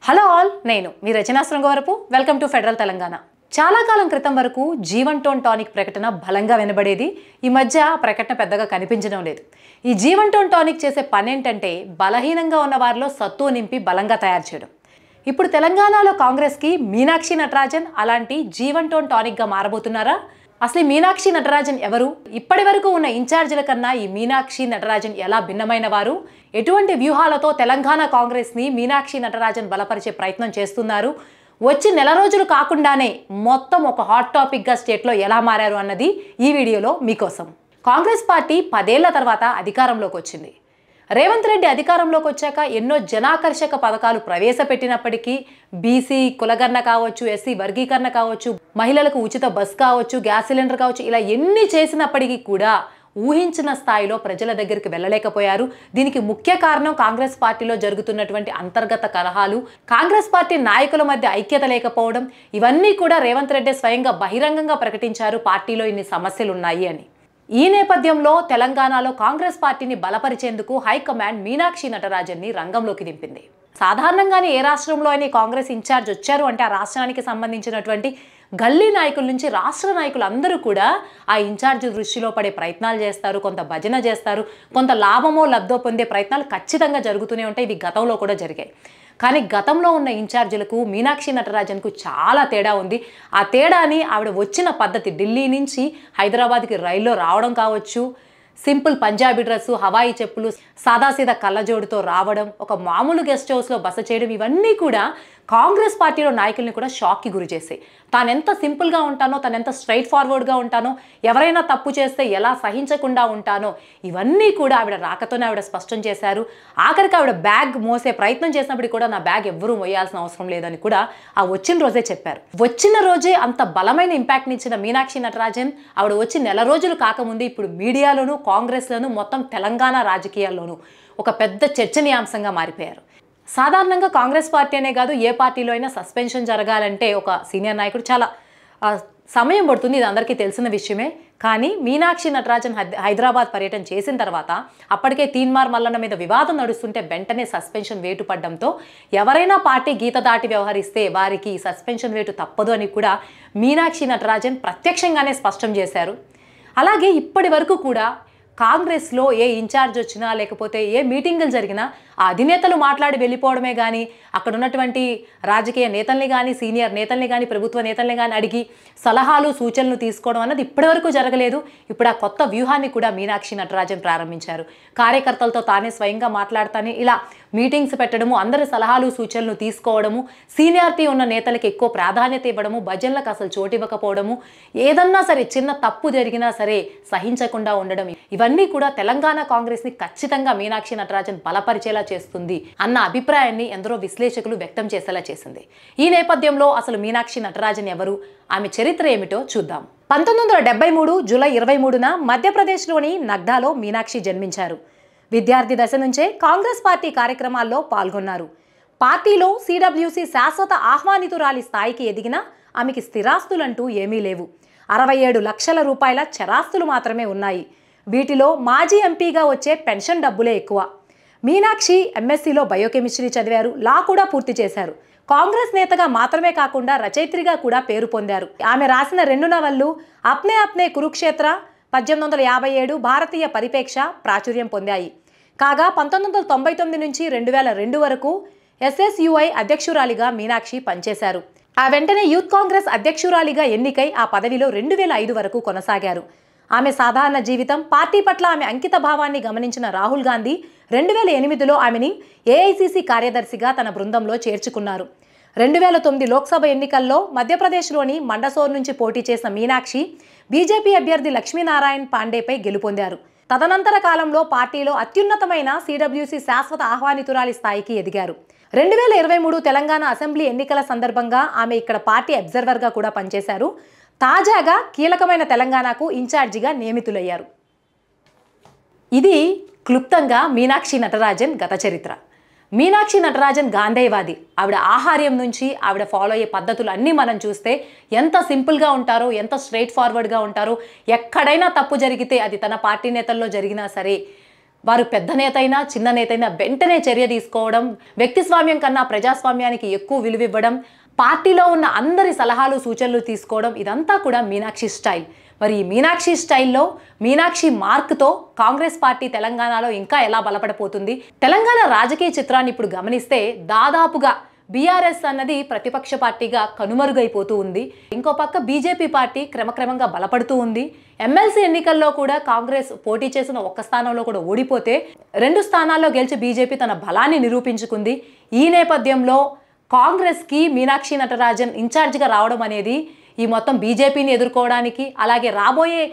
Hello all, నేను మీ Rachana Srungavarapu. Welcome to federal Telangana. చాలా కాలం క్రితం వరకు జీవన్ టోన్ టానిక్ ప్రకటన బలంగా వినబడేది. ఈ మధ్య ప్రకటన పెద్దగా కనిపించడం లేదు. ఈ జీవన్ టోన్ టానిక్ చేసే పని ఏంటంటే బలహీనంగా ఉన్న వారిలో సత్తు నింపి బలంగా తయారు చేయడం. ఇప్పుడు తెలంగాణలో కాంగ్రెస్కి మీనాక్షి నటరాజన్ అలాంటి జీవన్ టోన్ టానిక్గా మారబోతున్నారా? అసలు మీనాక్షి నటరాజన్ ఎవరు? ఇప్పటి వరకు ఉన్న ఇన్ఛార్జీల కన్నా ఈ మీనాక్షి నటరాజన్ ఎలా భిన్నమైన వారు? ఎటువంటి వ్యూహాలతో తెలంగాణ కాంగ్రెస్ని మీనాక్షి నటరాజన్ బలపరిచే ప్రయత్నం చేస్తున్నారు? వచ్చి నెల రోజులు కాకుండానే మొత్తం ఒక హాట్ టాపిక్గా స్టేట్లో ఎలా మారారు అన్నది ఈ వీడియోలో మీకోసం. కాంగ్రెస్ పార్టీ 10 ఏళ్ల తర్వాత అధికారంలోకి వచ్చింది. రేవంత్ రెడ్డి అధికారంలోకి వచ్చాక ఎన్నో జనాకర్షక పథకాలు ప్రవేశపెట్టినప్పటికీ బీసీ కులగణన కావచ్చు, ఎస్సీ వర్గీకరణ కావచ్చు, మహిళలకు ఉచిత బస్ కావచ్చు, గ్యాస్ సిలిండర్ కావచ్చు, ఇలా ఎన్ని చేసినప్పటికీ కూడా ఊహించిన స్థాయిలో ప్రజల దగ్గరికి వెళ్ళలేకపోయారు. దీనికి ముఖ్య కారణం కాంగ్రెస్ పార్టీలో జరుగుతున్నటువంటి అంతర్గత కలహాలు, కాంగ్రెస్ పార్టీ నాయకుల మధ్య ఐక్యత లేకపోవడం. ఇవన్నీ కూడా రేవంత్ రెడ్డి స్వయంగా బహిరంగంగా ప్రకటించారు పార్టీలో ఇన్ని సమస్యలు ఉన్నాయి అని. ఈ నేపథ్యంలో తెలంగాణలో కాంగ్రెస్ పార్టీని బలపరిచేందుకు హైకమాండ్ మీనాక్షి నటరాజన్ని రంగంలోకి దింపింది. సాధారణంగానే ఏ రాష్ట్రంలో అయినా కాంగ్రెస్ ఇన్ఛార్జ్ వచ్చారు అంటే ఆ రాష్ట్రానికి సంబంధించినటువంటి గల్లీ నాయకుల నుంచి రాష్ట్ర నాయకులు అందరూ కూడా ఆ ఇన్ఛార్జ్ దృష్టిలో పడే ప్రయత్నాలు చేస్తారు, కొంత భజన చేస్తారు, కొంత లాభమో లబ్ధో పొందే ప్రయత్నాలు ఖచ్చితంగా జరుగుతూనే ఉంటాయి. ఇవి గతంలో కూడా జరిగాయి. కానీ గతంలో ఉన్న ఇన్ఛార్జీలకు మీనాక్షి నటరాజన్కు చాలా తేడా ఉంది. ఆ తేడాని ఆవిడ వచ్చిన పద్ధతి, ఢిల్లీ నుంచి హైదరాబాద్కి రైల్లో రావడం కావచ్చు, సింపుల్ పంజాబీ డ్రెస్సు, హవాయి చెప్పులు, సాదాసీదా కళ్ళజోడుతో రావడం, ఒక మామూలు గెస్ట్ హౌస్లో బస చేయడం, ఇవన్నీ కూడా కాంగ్రెస్ పార్టీలో నాయకుల్ని కూడా షాక్కి గురి చేసాయి. తాను ఎంత సింపుల్గా ఉంటానో, తను ఎంత స్ట్రైట్ ఫార్వర్డ్గా ఉంటానో, ఎవరైనా తప్పు చేస్తే ఎలా సహించకుండా ఉంటానో, ఇవన్నీ కూడా ఆవిడ రాకతోనే ఆవిడ స్పష్టం చేశారు. ఆఖరికి ఆవిడ బ్యాగ్ మోసే ప్రయత్నం చేసినప్పుడు కూడా నా బ్యాగ్ ఎవ్వరూ మోయాల్సిన అవసరం లేదని కూడా ఆ వచ్చిన రోజే చెప్పారు. వచ్చిన రోజే అంత బలమైన ఇంపాక్ట్ని ఇచ్చిన మీనాక్షి నటరాజన్ ఆవిడ వచ్చి నెల రోజులు కాకముందే ఇప్పుడు మీడియాలోనూ, కాంగ్రెస్లోనూ, మొత్తం తెలంగాణ రాజకీయాల్లోనూ ఒక పెద్ద చర్చనీయాంశంగా మారిపోయారు. సాధారణంగా కాంగ్రెస్ పార్టీ అనే కాదు, ఏ పార్టీలో అయినా సస్పెన్షన్ జరగాలంటే ఒక సీనియర్ నాయకుడు చాలా సమయం పడుతుంది. ఇది అందరికీ తెలిసిన విషయమే. కానీ మీనాక్షి నటరాజన్ హైదరాబాద్ పర్యటన చేసిన తర్వాత అప్పటికే తీన్మార్ మల్లన్న మీద వివాదం నడుస్తుంటే వెంటనే సస్పెన్షన్ వేటు పడడంతో ఎవరైనా పార్టీ గీత దాటి వ్యవహరిస్తే వారికి సస్పెన్షన్ వేటు తప్పదు అని కూడా మీనాక్షి నటరాజన్ ప్రత్యక్షంగానే స్పష్టం చేశారు. అలాగే ఇప్పటి వరకు కూడా కాంగ్రెస్లో ఏ ఇన్ఛార్జ్ వచ్చినా లేకపోతే ఏ మీటింగులు జరిగినా ఆ అధినేతలు మాట్లాడి వెళ్ళిపోవడమే కానీ, అక్కడ ఉన్నటువంటి రాజకీయ నేతల్ని కానీ, సీనియర్ నేతల్ని కానీ, ప్రభుత్వ నేతల్ని కానీ అడిగి సలహాలు సూచనలు తీసుకోవడం అన్నది ఇప్పటివరకు జరగలేదు. ఇప్పుడు ఆ కొత్త వ్యూహాన్ని కూడా మీనాక్షి నటరాజన్ ప్రారంభించారు. కార్యకర్తలతో తానే స్వయంగా మాట్లాడతానే ఇలా మీటింగ్స్ పెట్టడము, అందరి సలహాలు సూచనలు తీసుకోవడము, సీనియారిటీ ఉన్న నేతలకు ఎక్కువ ప్రాధాన్యత ఇవ్వడము, భజనలకు అసలు చోటు ఇవ్వకపోవడము, ఏదన్నా సరే చిన్న తప్పు జరిగినా సరే సహించకుండా ఉండడం, ఇవన్నీ కూడా తెలంగాణ కాంగ్రెస్ని ఖచ్చితంగా మీనాక్షి నటరాజన్ బలపరిచేలా చేస్తుంది అన్న అభిప్రాయాన్ని ఎందరో విశ్లేషకులు వ్యక్తం చేసేలా చేసింది. ఈ నేపథ్యంలో అసలు మీనాక్షి నటరాజన్ ఎవరు, ఆమె చరిత్ర ఏమిటో చూద్దాం. 1973 జూలై 23న మధ్యప్రదేశ్లోని నగ్డాలో మీనాక్షి జన్మించారు. విద్యార్థి దశ నుంచే కాంగ్రెస్ పార్టీ కార్యక్రమాల్లో పాల్గొన్నారు. పార్టీలో సిడబ్ల్యూసి శాశ్వత ఆహ్వానితురాలి స్థాయికి ఎదిగినా ఆమెకి స్థిరాస్తులంటూ ఏమీ లేవు. 67 లక్షల రూపాయల చరాస్తులు మాత్రమే ఉన్నాయి. వీటిలో మాజీ ఎంపీగా వచ్చే పెన్షన్ డబ్బులే ఎక్కువ. మీనాక్షి ఎంఎస్సీలో బయోకెమిస్ట్రీ చదివారు, లా కూడా పూర్తి చేశారు. కాంగ్రెస్ నేతగా మాత్రమే కాకుండా రచయిత్రిగా కూడా పేరు పొందారు. ఆమె రాసిన 2 నవళ్ళు అప్నే అప్నే కురుక్షేత్ర 1857, భారతీయ పరిపేక్ష ప్రాచుర్యం పొందాయి. కాగా 1999 నుంచి 2002 వరకు ఎస్ఎస్యుఐ అధ్యక్షురాలిగా మీనాక్షి పనిచేశారు. ఆ వెంటనే యూత్ కాంగ్రెస్ అధ్యక్షురాలిగా ఎన్నికై ఆ పదవిలో 2005 వరకు కొనసాగారు. ఆమె సాధారణ జీవితం, పార్టీ పట్ల ఆమె అంకిత భావాన్ని గమనించిన రాహుల్ గాంధీ 2008లో ఆమెని ఏఐసిసి కార్యదర్శిగా తన బృందంలో చేర్చుకున్నారు. 2009 లోక్సభ ఎన్నికల్లో మధ్యప్రదేశ్లోని మండసోర్ నుంచి పోటీ చేసిన మీనాక్షి బీజేపీ అభ్యర్థి లక్ష్మీనారాయణ్ పాండేపై గెలుపొందారు. తదనంతర కాలంలో పార్టీలో అత్యున్నతమైన సిడబ్ల్యూసి శాశ్వత ఆహ్వానితురాలి స్థాయికి ఎదిగారు. 2023 తెలంగాణ అసెంబ్లీ ఎన్నికల సందర్భంగా ఆమె ఇక్కడ పార్టీ అబ్జర్వర్గా కూడా పనిచేశారు. తాజాగా కీలకమైన తెలంగాణకు ఇన్ఛార్జిగా నియమితులయ్యారు. ఇది క్లుప్తంగా మీనాక్షి నటరాజన్ గత చరిత్ర. మీనాక్షి నటరాజన్ గాంధేయవాది. ఆవిడ ఆహార్యం నుంచి ఆవిడ ఫాలో అయ్యే పద్ధతులు అన్నీ మనం చూస్తే ఎంత సింపుల్గా ఉంటారో, ఎంత స్ట్రైట్ ఫార్వర్డ్గా ఉంటారో, ఎక్కడైనా తప్పు జరిగితే అది తన పార్టీ నేతల్లో జరిగినా సరే వారు పెద్ద నేత అయినా చిన్న నేత అయినా వెంటనే చర్య తీసుకోవడం, వ్యక్తి స్వామ్యం కన్నా ప్రజాస్వామ్యానికి ఎక్కువ విలువ ఇవ్వడం, పార్టీలో ఉన్న అందరి సలహాలు సూచనలు తీసుకోవడం, ఇదంతా కూడా మీనాక్షి స్టైల్. మరి ఈ మీనాక్షి స్టైల్లో మీనాక్షి మార్క్తో కాంగ్రెస్ పార్టీ తెలంగాణలో ఇంకా ఎలా బలపడపోతుంది? తెలంగాణ రాజకీయ చిత్రాన్ని ఇప్పుడు గమనిస్తే దాదాపుగా బీఆర్ఎస్ అన్నది ప్రతిపక్ష పార్టీగా కనుమరుగైపోతూ ఉంది. ఇంకో పక్క బీజేపీ పార్టీ క్రమక్రమంగా బలపడుతూ ఉంది. ఎమ్మెల్సీ ఎన్నికల్లో కూడా కాంగ్రెస్ పోటీ చేసిన ఒక్క స్థానంలో కూడా ఓడిపోతే 2 స్థానాల్లో గెలిచి బీజేపీ తన బలాన్ని నిరూపించుకుంది. ఈ నేపథ్యంలో కాంగ్రెస్కి మీనాక్షి నటరాజన్ ఇన్ఛార్జిగా రావడం అనేది ఈ మొత్తం బీజేపీని ఎదుర్కోవడానికి, అలాగే రాబోయే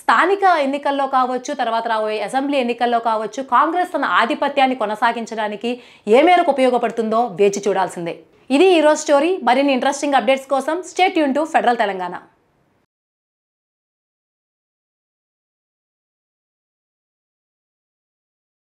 స్థానిక ఎన్నికల్లో కావచ్చు, తర్వాత రాబోయే అసెంబ్లీ ఎన్నికల్లో కావచ్చు, కాంగ్రెస్ తన ఆధిపత్యాన్ని కొనసాగించడానికి ఏ మేరకు ఉపయోగపడుతుందో వేచి చూడాల్సిందే. ఇది ఈరోజు స్టోరీ. మరిన్ని ఇంట్రెస్టింగ్ అప్డేట్స్ కోసం stay tune to federal Telangana.